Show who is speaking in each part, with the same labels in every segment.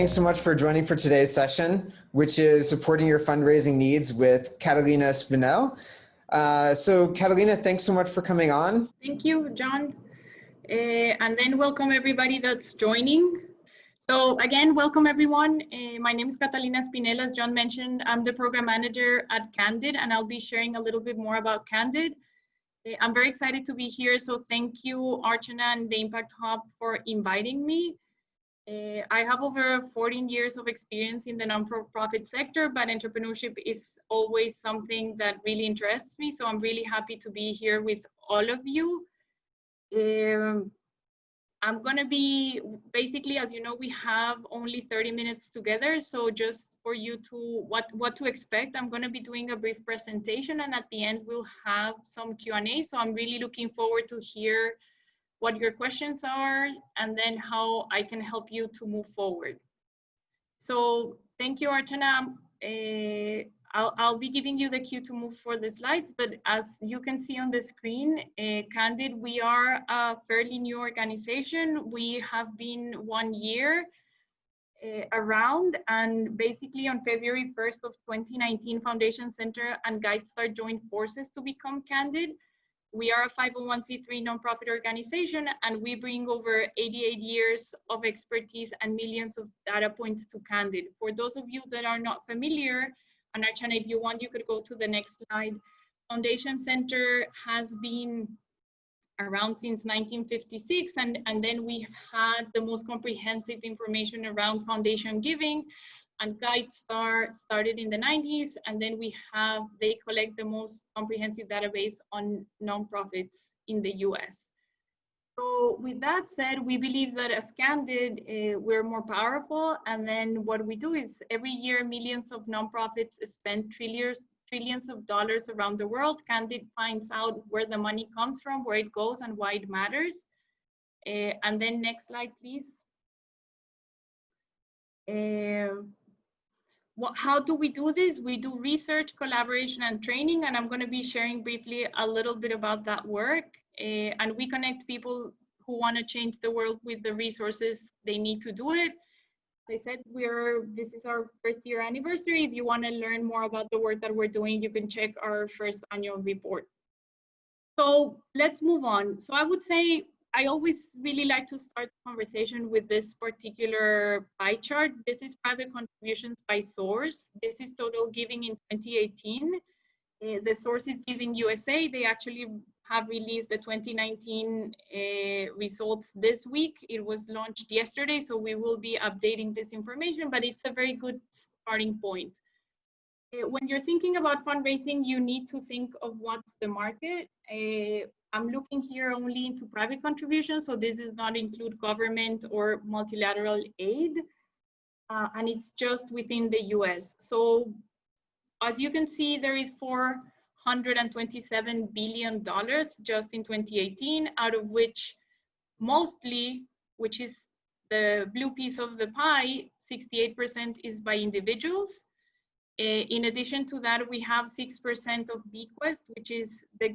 Speaker 1: thanks so much for joining for today's session, which is supporting your fundraising needs with Catalina Spinel. So Catalina, thanks so much for coming on.
Speaker 2: Thank you, John. And then welcome everybody that's joining. So again, welcome everyone. My name is Catalina Spinel, as John mentioned. I'm the program manager at Candid, and I'll be sharing a little bit more about Candid. I'm very excited to be here, so thank you, Archana and the Impact Hub for inviting me. I have over 14 years of experience in the non-profit sector, but entrepreneurship is always something that really interests me, so I'm really happy to be here with all of you. I'm gonna be, basically, as you know, we have only 30 minutes together, so just for you to, what to expect, I'm gonna be doing a brief presentation, and at the end we'll have some Q&A, so I'm really looking forward to hear what your questions are, and then how I can help you to move forward. So thank you, Archana. I'll be giving you the cue to move for the slides, but as you can see on the screen, Candid, we are a fairly new organization. We have been 1 year around, and basically on February 1st of 2019, Foundation Center and GuideStar joined forces to become Candid. We are a 501c3 nonprofit organization, and we bring over 88 years of expertise and millions of data points to Candid. For those of you that are not familiar, and Archana, if you want, you could go to the next slide. Foundation Center has been around since 1956, and then we had the most comprehensive information around foundation giving, and GuideStar started in the 90s, and then they collect the most comprehensive database on nonprofits in the US. So with that said, we believe that as Candid, we're more powerful, and then what we do is every year millions of nonprofits spend trillions of dollars around the world. Candid finds out where the money comes from, where it goes, and why it matters. And then next slide, please. How do we do this? We do research, collaboration, and training, and I'm going to be sharing briefly a little bit about that work. And we connect people who want to change the world with the resources they need to do it. As I said, this is our first year anniversary. If you want to learn more about the work that we're doing, you can check our first annual report. So let's move on. So I would say, I always really like to start the conversation with this particular pie chart. This is private contributions by source. This is total giving in 2018. The source is Giving USA. They actually have released the 2019 results this week. It was launched yesterday, so we will be updating this information, but it's a very good starting point. When you're thinking about fundraising, you need to think of what's the market. I'm looking here only into private contributions, so this does not include government or multilateral aid, and it's just within the US. So as you can see, there is $427 billion just in 2018, out of which mostly, which is the blue piece of the pie, 68% is by individuals. In addition to that, we have 6% of bequest, which is the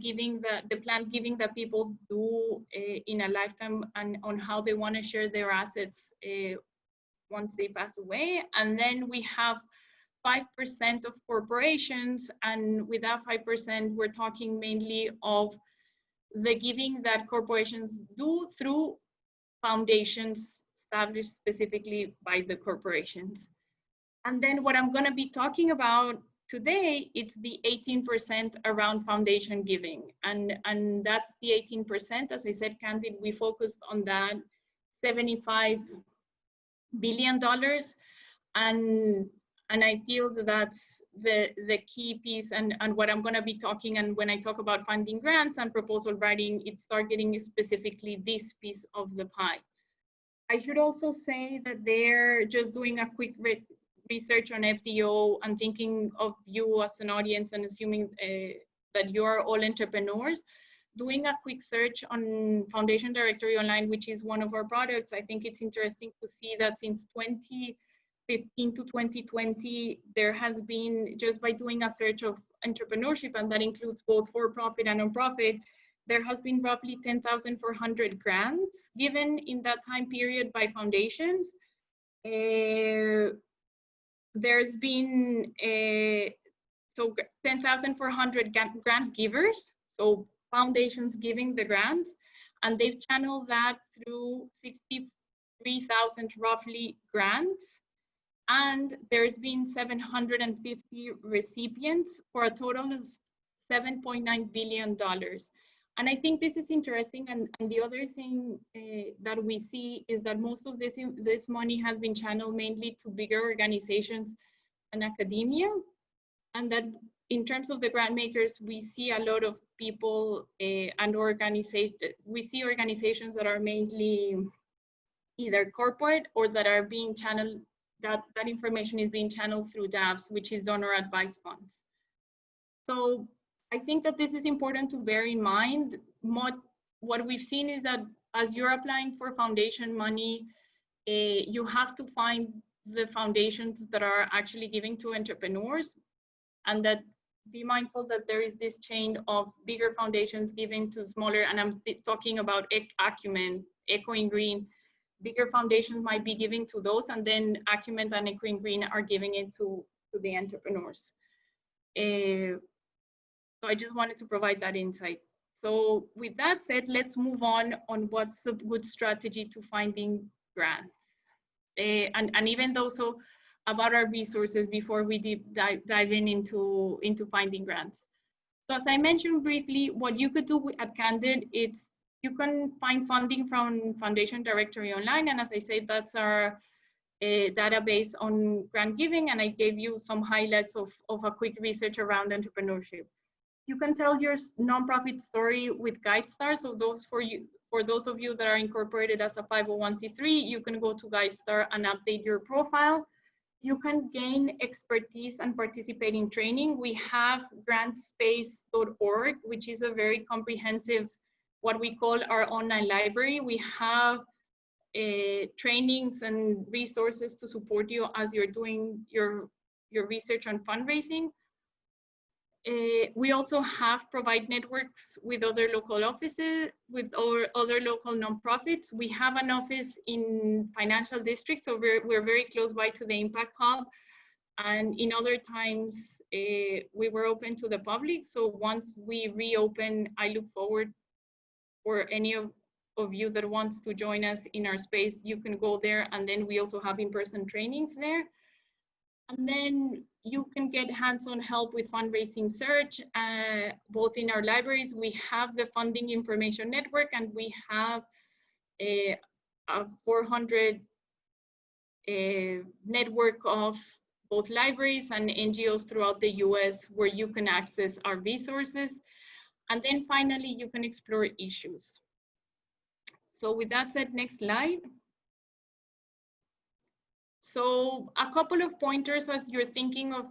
Speaker 2: planned giving that people do in a lifetime, and on how they want to share their assets once they pass away. And then we have 5% of corporations, and with that 5%, we're talking mainly of the giving that corporations do through foundations established specifically by the corporations. And then what I'm going to be talking about today, it's the 18% around foundation giving. And that's the 18%. As I said, Candid, we focused on that $75 billion. And I feel that that's the key piece, and what I'm going to be talking, and when I talk about funding grants and proposal writing, it's targeting specifically this piece of the pie. I should also say that they're just doing a quick research on FDO and thinking of you as an audience, and assuming that you are all entrepreneurs. Doing a quick search on Foundation Directory Online, which is one of our products, I think it's interesting to see that since 2015 to 2020, there has been, just by doing a search of entrepreneurship, and that includes both for-profit and non-profit, there has been roughly 10,400 grants given in that time period by foundations. There's been 10,400 grant givers, so foundations giving the grants, and they've channeled that through 63,000 roughly grants. And there's been 750 recipients for a total of $7.9 billion. And I think this is interesting. And the other thing that we see is that most of this money has been channeled mainly to bigger organizations and academia. And that in terms of the grant makers, we see a lot of people and organizations. We see organizations that are mainly either corporate or that are being channeled, that information is being channeled through DAFs, which is donor advised funds. So I think that this is important to bear in mind. What we've seen is that as you're applying for foundation money, you have to find the foundations that are actually giving to entrepreneurs, and that be mindful that there is this chain of bigger foundations giving to smaller, and I'm talking about Acumen, Echoing Green. Bigger foundations might be giving to those, and then Acumen and Echoing Green are giving it to the entrepreneurs. So I just wanted to provide that insight. So with that said, let's move on what's a good strategy to finding grants. And even also about our resources before we dive into finding grants. So as I mentioned briefly, what you could do at Candid, you can find funding from Foundation Directory online. And as I said, that's our database on grant giving. And I gave you some highlights of a quick research around entrepreneurship. You can tell your nonprofit story with GuideStar. So for those of you that are incorporated as a 501c3, you can go to GuideStar and update your profile. You can gain expertise and participate in training. We have grantspace.org, which is a very comprehensive, what we call our online library. We have trainings and resources to support you as you're doing your research on fundraising. We also provide networks with other local offices, with other local nonprofits. We have an office in Financial District, so we're very close by to the Impact Hub. And in other times, we were open to the public. So once we reopen, I look forward for any of you that wants to join us in our space, you can go there. And then we also have in-person trainings there. And then you can get hands-on help with fundraising search, both in our libraries. We have the Funding Information Network, and we have a 400 network of both libraries and NGOs throughout the US where you can access our resources. And then finally, you can explore issues. So with that said, next slide. So a couple of pointers as you're thinking of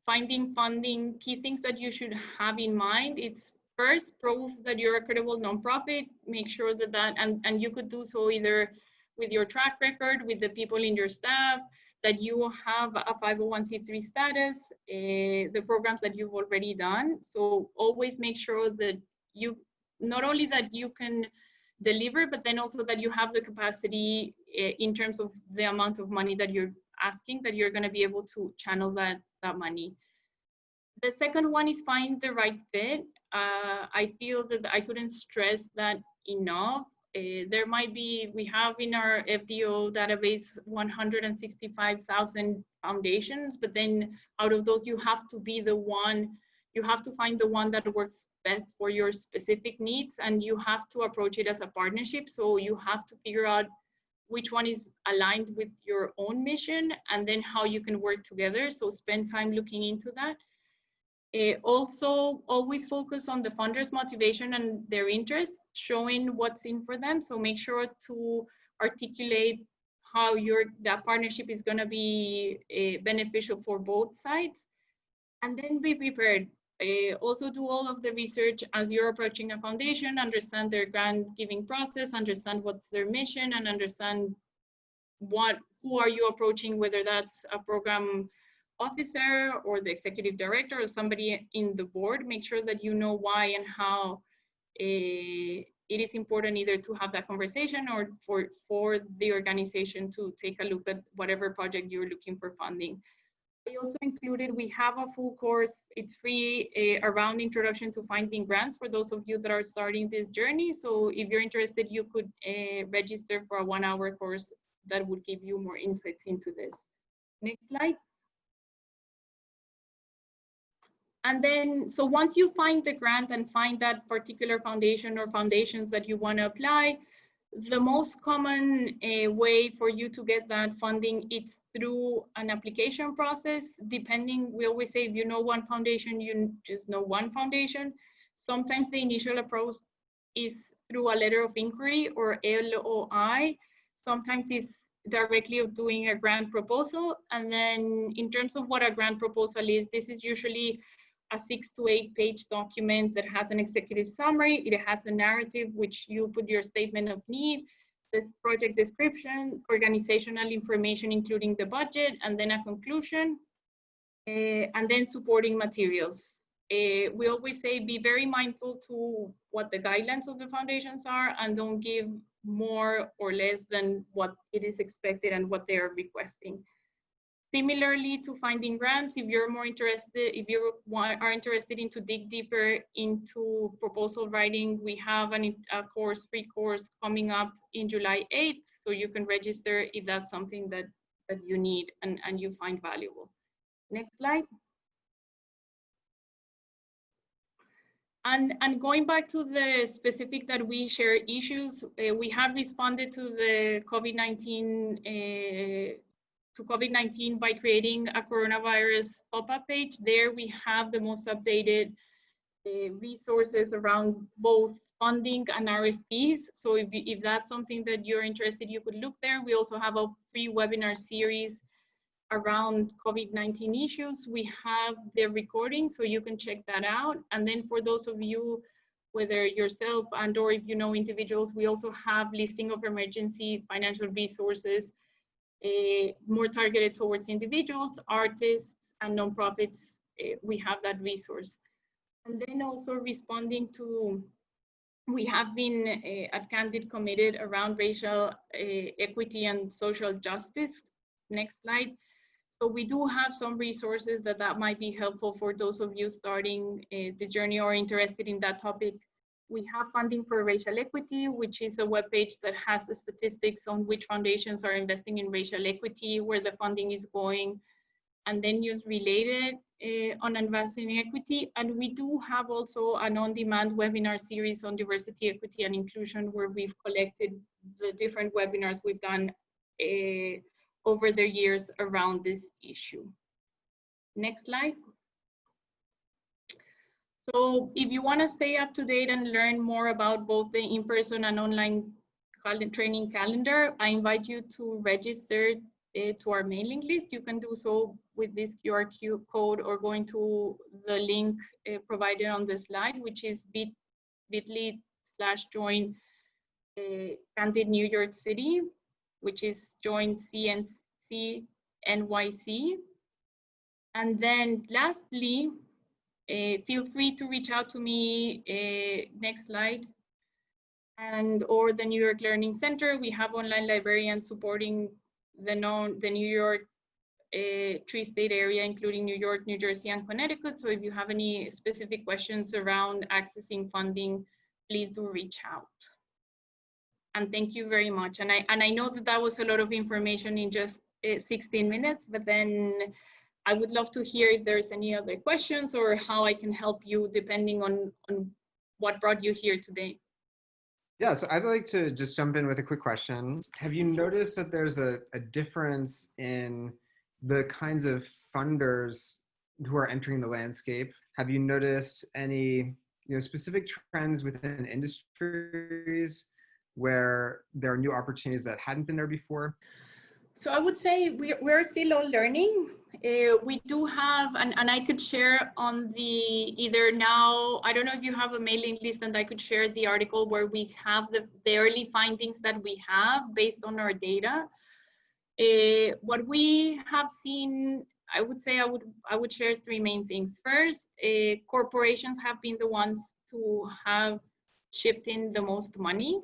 Speaker 2: finding funding, key things that you should have in mind. It's first, prove that you're a credible nonprofit. Make sure that and you could do so either with your track record, with the people in your staff, that you have a 501c3 status, the programs that you've already done. So always make sure that you, not only that you can deliver, but then also that you have the capacity in terms of the amount of money that you're asking, that you're going to be able to channel that money. The second one is find the right fit. I feel that I couldn't stress that enough. There might be, we have in our FDO database 165,000 foundations, but then out of those you have to be the one, you have to find the one that works best for your specific needs, and you have to approach it as a partnership. So you have to figure out which one is aligned with your own mission, and then how you can work together. So spend time looking into that. Also, always focus on the funders' motivation and their interest, showing what's in for them. So make sure to articulate how that partnership is going to be beneficial for both sides. And then be prepared. Also do all of the research as you're approaching a foundation, understand their grant giving process, understand what's their mission, and understand who are you approaching, whether that's a program officer or the executive director or somebody in the board. Make sure that you know why and how it is important either to have that conversation or for the organization to take a look at whatever project you're looking for funding. I also included, we have a full course, it's free, around introduction to finding grants for those of you that are starting this journey. So if you're interested, you could register for a 1-hour course that would give you more insights into this. Next slide. And then, so once you find the grant and find that particular foundation or foundations that you want to apply, the most common way for you to get that funding, it's through an application process. Depending, we always say, if you know one foundation, you just know one foundation. Sometimes the initial approach is through a letter of inquiry or LOI. Sometimes it's directly of doing a grant proposal. And then in terms of what a grant proposal is, this is usually a 6 to 8 page document that has an executive summary. It has a narrative, which you put your statement of need, this project description, organizational information, including the budget, and then a conclusion, and then supporting materials. We always say, be very mindful to what the guidelines of the foundations are, and don't give more or less than what it is expected and what they are requesting. Similarly to finding grants, if you're more interested, if you are interested in to dig deeper into proposal writing, we have a free course coming up in July 8th, so you can register if that's something that you need and you find valuable. Next slide. And going back to the specific that we share issues, we have responded to the COVID-19 by creating a coronavirus pop-up page. There we have the most updated resources around both funding and RFPs. So if that's something that you're interested, you could look there. We also have a free webinar series around COVID-19 issues. We have the recording, so you can check that out. And then for those of you, whether yourself and or if you know individuals, we also have listing of emergency financial resources, more targeted towards individuals, artists, and nonprofits. We have that resource. And then also responding to, we have been at Candid committed around racial equity and social justice. Next slide. So we do have some resources that might be helpful for those of you starting this journey or interested in that topic. We have funding for racial equity, which is a webpage that has the statistics on which foundations are investing in racial equity, where the funding is going, and then news related on investing in equity. And we do have also an on-demand webinar series on diversity, equity, and inclusion, where we've collected the different webinars we've done over the years around this issue. Next slide. So if you want to stay up to date and learn more about both the in-person and online training calendar, I invite you to register to our mailing list. You can do so with this QR code or going to the link provided on the slide, which is bit.ly/join Candid New York City, which is join CNC NYC. And then lastly, feel free to reach out to me, next slide, and or the New York Learning Center. We have online librarians supporting the New York tri-state area, including New York, New Jersey, and Connecticut. So if you have any specific questions around accessing funding, please do reach out. And thank you very much. And I know that was a lot of information in just 16 minutes, but then I would love to hear if there's any other questions or how I can help you depending on what brought you here today.
Speaker 1: Yeah, so I'd like to just jump in with a quick question. Have you noticed that there's a difference in the kinds of funders who are entering the landscape? Have you noticed any specific trends within industries where there are new opportunities that hadn't been there before?
Speaker 2: So I would say we're still all learning. We do have, and I could share on the either now, I don't know if you have a mailing list, and I could share the article where we have the early findings that we have based on our data. What we have seen, I would say I would share three main things. First, corporations have been the ones to have shipped in the most money.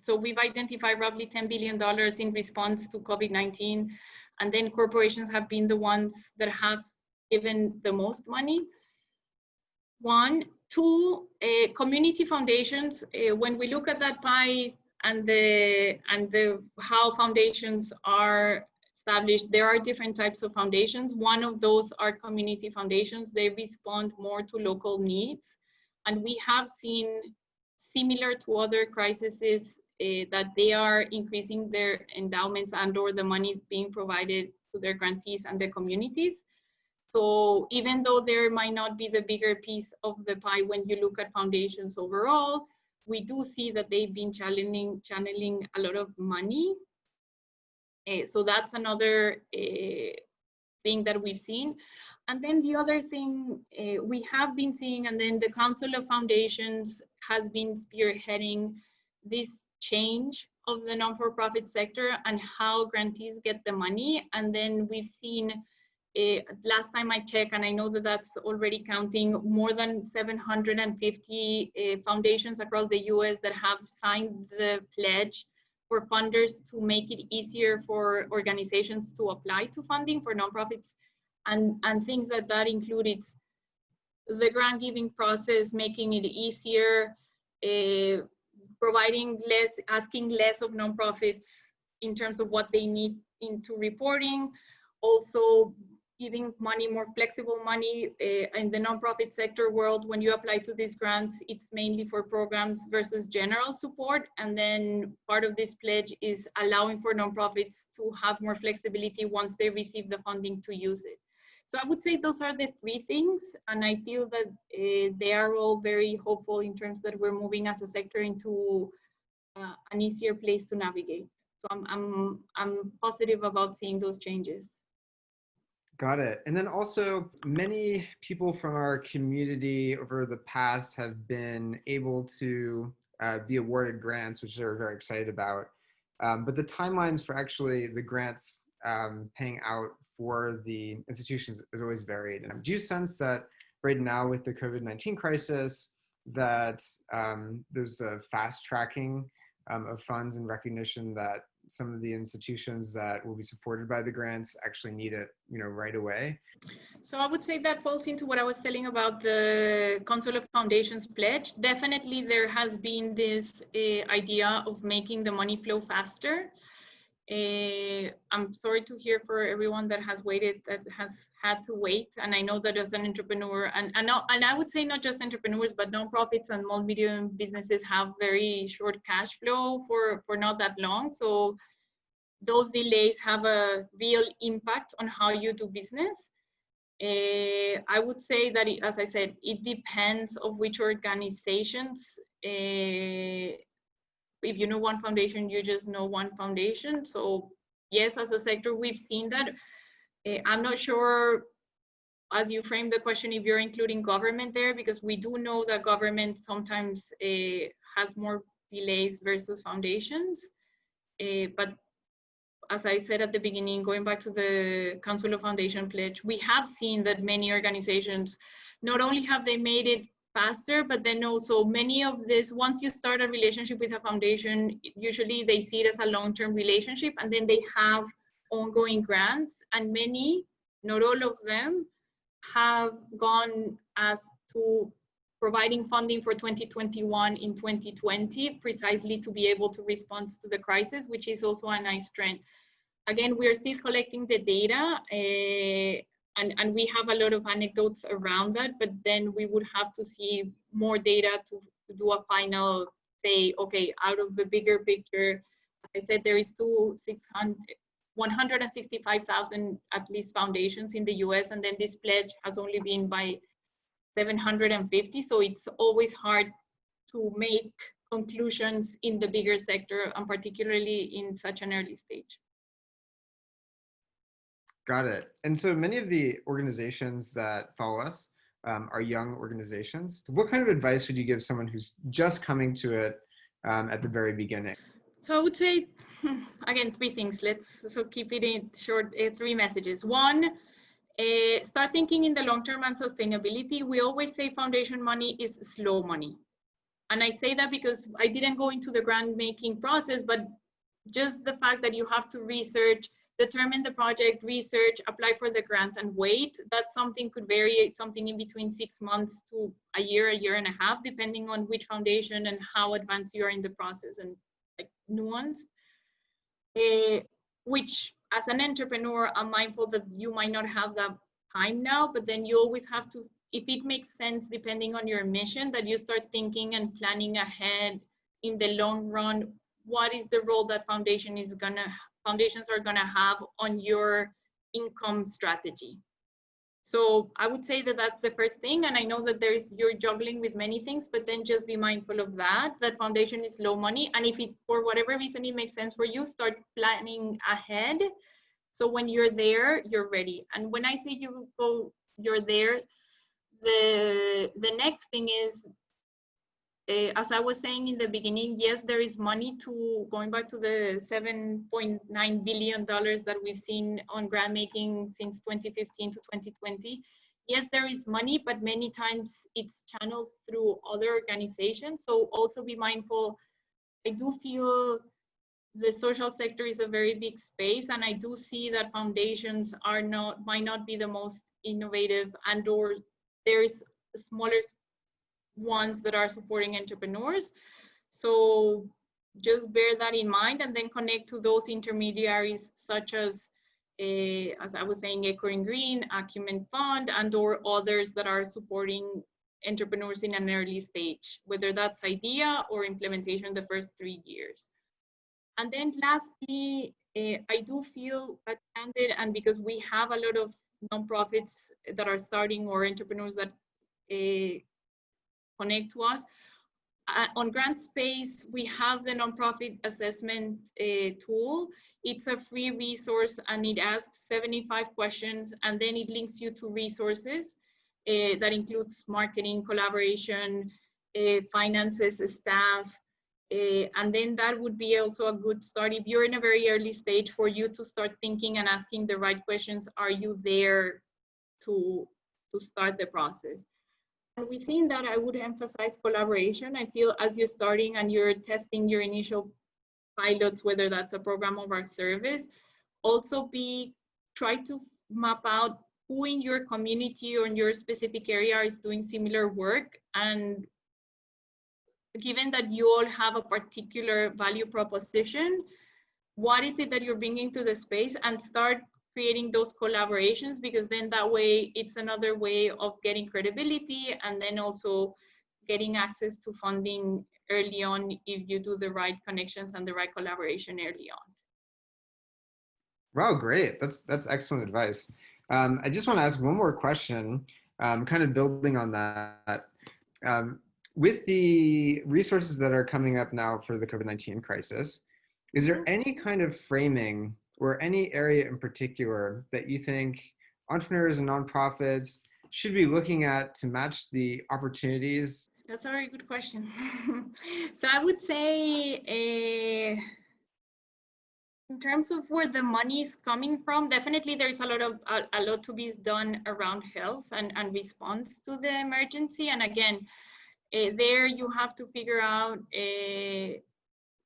Speaker 2: So we've identified roughly $10 billion in response to COVID-19, and then corporations have been the ones that have given the most money. One, two, community foundations. When we look at that pie and how foundations are established, there are different types of foundations. One of those are community foundations. They respond more to local needs, and we have seen, similar to other crises, that they are increasing their endowments and/or the money being provided to their grantees and their communities. So even though there might not be the bigger piece of the pie when you look at foundations overall, we do see that they've been channeling a lot of money. So that's another thing that we've seen. And then the other thing we have been seeing, and then the Council of Foundations has been spearheading this change of the non-for-profit sector and how grantees get the money. And then we've seen, last time I checked, and I know that that's already counting, more than 750 foundations across the US that have signed the pledge for funders to make it easier for organizations to apply to funding for nonprofits. And things that included the grant giving process, making it easier, providing less, asking less of nonprofits in terms of what they need into reporting, also giving money, more flexible money. In the nonprofit sector world, when you apply to these grants, it's mainly for programs versus general support. And then part of this pledge is allowing for nonprofits to have more flexibility once they receive the funding to use it. So I would say those are the three things, and I feel that they are all very hopeful in terms that we're moving as a sector into an easier place to navigate. So I'm positive about seeing those changes.
Speaker 1: Got it. And then also, many people from our community over the past have been able to be awarded grants, which they're very excited about. But the timelines for actually the grants paying out for the institutions is always varied. And do you sense that right now with the COVID-19 crisis that there's a fast tracking of funds and recognition that some of the institutions that will be supported by the grants actually need it, right away?
Speaker 2: So I would say that falls into what I was telling about the Council of Foundations pledge. Definitely there has been this idea of making the money flow faster. I'm sorry to hear for everyone that has waited, that has had to wait. And I know that as an entrepreneur, and I would say not just entrepreneurs, but nonprofits and small medium businesses have very short cash flow for not that long. So those delays have a real impact on how you do business. I would say that, as I said, it depends of which organizations. If you know one foundation, you just know one foundation. So yes, as a sector, we've seen that. I'm not sure, as you frame the question, if you're including government there, because we do know that government sometimes has more delays versus foundations. But as I said at the beginning, going back to the Council of Foundation pledge, we have seen that many organizations, not only have they made it faster, but then also many of this, once you start a relationship with a foundation, usually they see it as a long-term relationship, and then they have ongoing grants, and many, not all of them, have gone as to providing funding for 2021 in 2020, precisely to be able to respond to the crisis, which is also a nice trend. Again, we are still collecting the data, and we have a lot of anecdotes around that, but then we would have to see more data to do a final say, okay, out of the bigger picture, as I said, there is 165,000 at least foundations in the US, and then this pledge has only been by 750. So it's always hard to make conclusions in the bigger sector, and particularly in such an early stage.
Speaker 1: Got it. And so many of the organizations that follow us are young organizations. What kind of advice would you give someone who's just coming to it at the very beginning?
Speaker 2: So I would say, again, three things. So keep it in short, three messages. One, Start thinking in the long term and sustainability. We always say foundation money is slow money. And I say that because I didn't go into the grant making process, but just the fact that you have to research, determine the project, research, apply for the grant, and wait, that something could vary, something in between 6 months to a year and a half, depending on which foundation and how advanced you are in the process, and like nuance. Which as an entrepreneur, I'm mindful that you might not have that time now, but then you always have to, if it makes sense, depending on your mission, that you start thinking and planning ahead in the long run, what is the role that foundations are gonna have on your income strategy. So I would say that that's the first thing. And I know that you're juggling with many things, but then just be mindful of that foundation is low money. And if it, for whatever reason, it makes sense for you, start planning ahead. So when you're there, you're ready. And when I say you're there, the next thing is, as I was saying in the beginning, yes, there is money to, going back to the $7.9 billion that we've seen on grant making since 2015 to 2020. Yes, there is money, but many times it's channeled through other organizations. So also be mindful. I do feel the social sector is a very big space, and I do see that foundations might not be the most innovative, and or there's smaller ones that are supporting entrepreneurs. So just bear that in mind, and then connect to those intermediaries such as I was saying, Echo and Green, Acumen Fund, and or others that are supporting entrepreneurs in an early stage, whether that's idea or implementation the first 3 years. And then lastly, I do feel at Candid, and because we have a lot of nonprofits that are starting or entrepreneurs that connect to us. On Grant Space, we have the nonprofit assessment tool. It's a free resource, and it asks 75 questions, and then it links you to resources that includes marketing, collaboration, finances, staff, and then that would be also a good start. If you're in a very early stage, for you to start thinking and asking the right questions, are you there to start the process? And within that, I would emphasize collaboration. I feel as you're starting and you're testing your initial pilots, whether that's a program or a service, also try to map out who in your community or in your specific area is doing similar work. And given that you all have a particular value proposition, what is it that you're bringing to the space, and start creating those collaborations, because then that way it's another way of getting credibility, and then also getting access to funding early on if you do the right connections and the right collaboration early on.
Speaker 1: Wow, great. That's excellent advice. I just want to ask one more question, kind of building on that. With the resources that are coming up now for the COVID-19 crisis, is there any kind of framing or any area in particular that you think entrepreneurs and nonprofits should be looking at to match the opportunities?
Speaker 2: That's a very good question. So I would say, in terms of where the money is coming from, definitely there is a lot to be done around health and response to the emergency. And again, there you have to figure out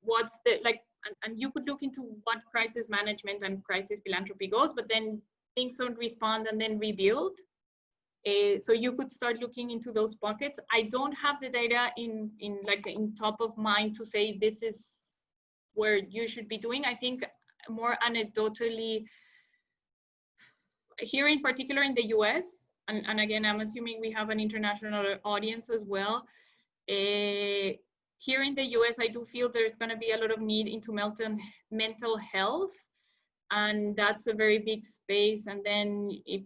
Speaker 2: what's the, and you could look into what crisis management and crisis philanthropy goes, but then things don't respond and then rebuild. So you could start looking into those buckets. I don't have the data in top of mind to say this is where you should be doing. I think more anecdotally, here in particular in the US, and again, I'm assuming we have an international audience as well. Here in the US, I do feel there's going to be a lot of need into mental health, and that's a very big space. And then if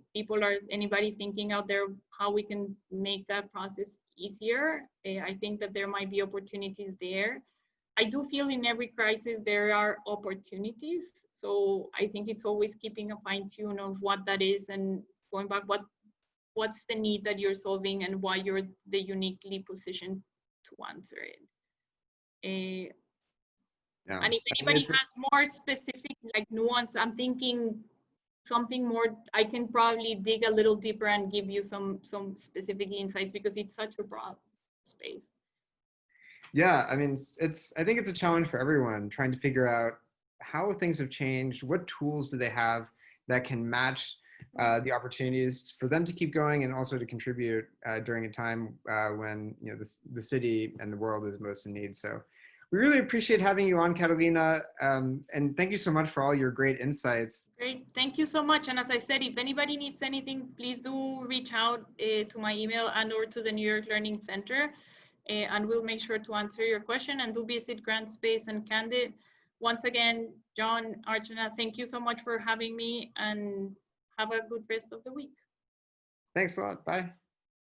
Speaker 2: anybody thinking out there how we can make that process easier, I think that there might be opportunities there. I do feel in every crisis there are opportunities. So I think it's always keeping a fine tune of what that is, and going back, what's the need that you're solving and why you're the uniquely positioned to answer it. Yeah. And if anybody has more specific nuance, I'm thinking something more, I can probably dig a little deeper and give you some specific insights, because it's such a broad space.
Speaker 1: Yeah, I mean, I think it's a challenge for everyone trying to figure out how things have changed. What tools do they have that can match the opportunities for them to keep going and also to contribute during a time when the city and the world is most in need. So we really appreciate having you on, Catalina, and thank you so much for all your great insights.
Speaker 2: Great, thank you so much. And as I said, if anybody needs anything, please do reach out to my email and or to the New York Learning Center, and we'll make sure to answer your question. And do visit Grant Space and Candid. Once again, John, Archana, thank you so much for having me, and have a good rest of the week.
Speaker 1: Thanks a lot. Bye.